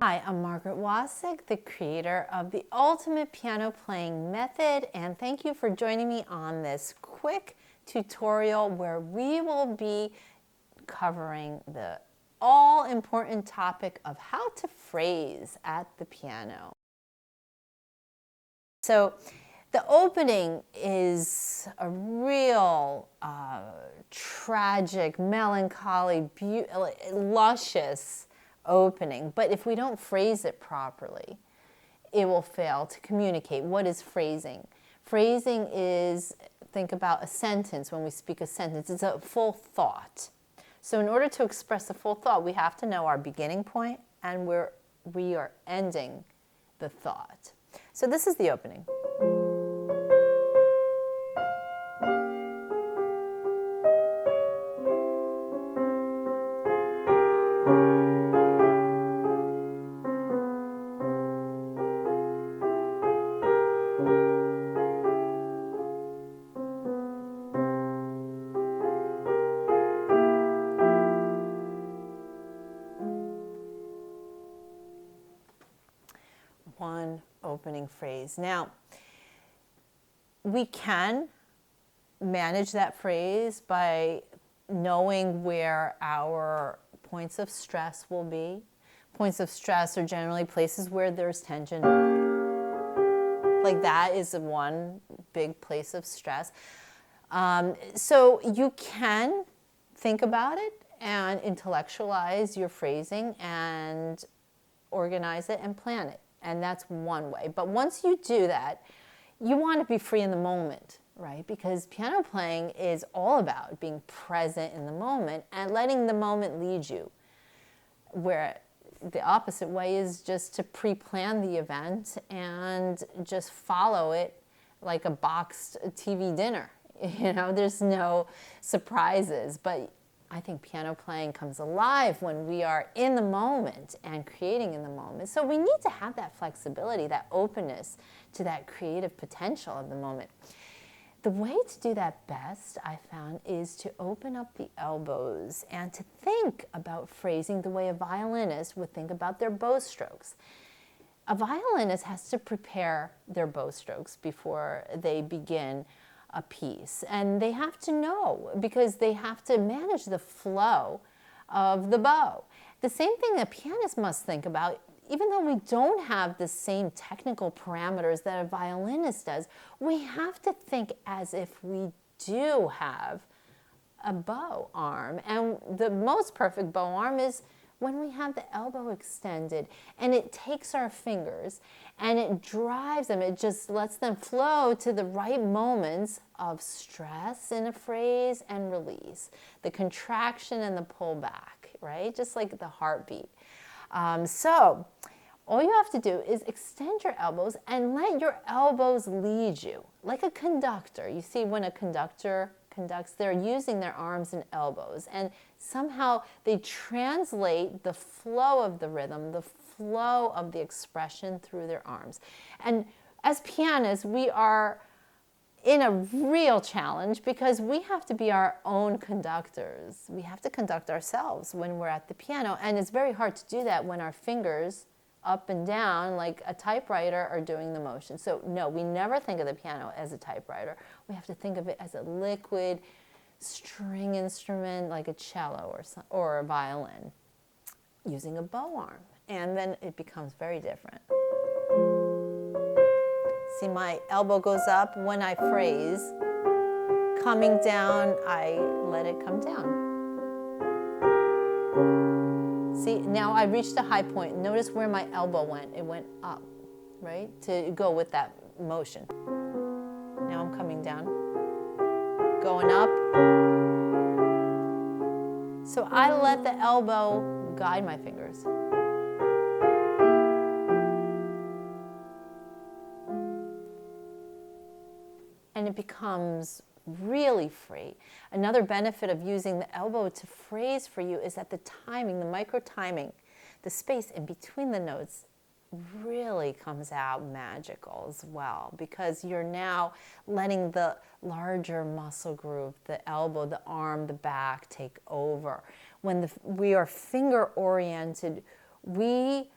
Hi, I'm Margaret Wasik, the creator of the Ultimate Piano Playing Method, and thank you for joining me on this quick tutorial where we will be covering the all-important topic of how to phrase at the piano. So the opening is a real tragic, melancholy, luscious opening, but if we don't phrase it properly, it will fail to communicate. What is phrasing? Phrasing is, think about a sentence. When we speak a sentence, it's a full thought. So in order to express a full thought, we have to know our beginning point and where we are ending the thought. So this is the opening. One opening phrase. Now, we can manage that phrase by knowing where our points of stress will be. Points of stress are generally places where there's tension. Like that is one big place of stress. So you can think about it and intellectualize your phrasing and organize it and plan it. And that's one way. But once you do that, you want to be free in the moment, right? Because piano playing is all about being present in the moment and letting the moment lead you. Where the opposite way is just to pre-plan the event and just follow it like a boxed TV dinner. You know, there's no surprises. But I think piano playing comes alive when we are in the moment and creating in the moment. So we need to have that flexibility, that openness to that creative potential of the moment. The way to do that best, I found, is to open up the elbows and to think about phrasing the way a violinist would think about their bow strokes. A violinist has to prepare their bow strokes before they begin a piece, and they have to know because they have to manage the flow of the bow. The same thing a pianist must think about, even though we don't have the same technical parameters that a violinist does, we have to think as if we do have a bow arm. And the most perfect bow arm is when we have the elbow extended and it takes our fingers and it drives them, it just lets them flow to the right moments of stress in a phrase and release, the contraction and the pullback, right? Just like the heartbeat. So all you have to do is extend your elbows and let your elbows lead you, like a conductor. You see, when a conductor conducts, they're using their arms and elbows, and somehow they translate the flow of the rhythm, the flow of the expression through their arms. And as pianists, we are in a real challenge because we have to be our own conductors. We have to conduct ourselves when we're at the piano, and it's very hard to do that when our fingers up and down like a typewriter are doing the motion. So no, we never think of the piano as a typewriter. We have to think of it as a liquid string instrument like a cello or a violin using a bow arm. And then it becomes very different. See, my elbow goes up when I phrase. Coming down, I let it come down. See, now I reached a high point. Notice where my elbow went. It went up, right? To go with that motion. Now I'm coming down, going up. So I let the elbow guide my fingers. And it becomes really free. Another benefit of using the elbow to phrase for you is that the timing, the micro timing, the space in between the notes really comes out magical as well, because you're now letting the larger muscle group, the elbow, the arm, the back take over. When we are finger oriented, we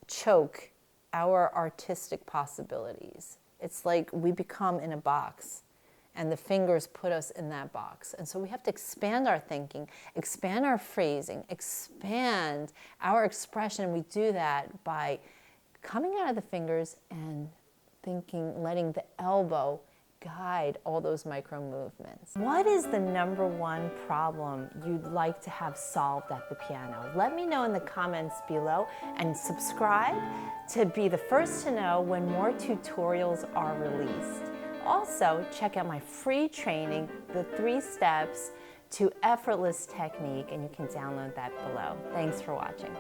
choke our artistic possibilities. It's like we become in a box, and the fingers put us in that box. And so we have to expand our thinking, expand our phrasing, expand our expression. We do that by coming out of the fingers and thinking, letting the elbow guide all those micro movements. What is the number one problem you'd like to have solved at the piano? Let me know in the comments below, and subscribe to be the first to know when more tutorials are released. Also, check out my free training, The 3 Steps to Effortless Technique, and you can download that below. Thanks for watching.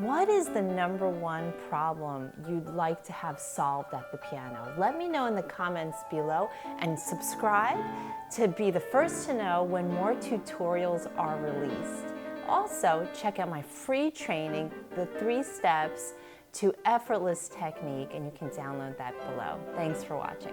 What is the number one problem you'd like to have solved at the piano? Let me know in the comments below, and subscribe to be the first to know when more tutorials are released. Also, check out my free training, The 3 Steps to Effortless Technique, and you can download that below. Thanks for watching.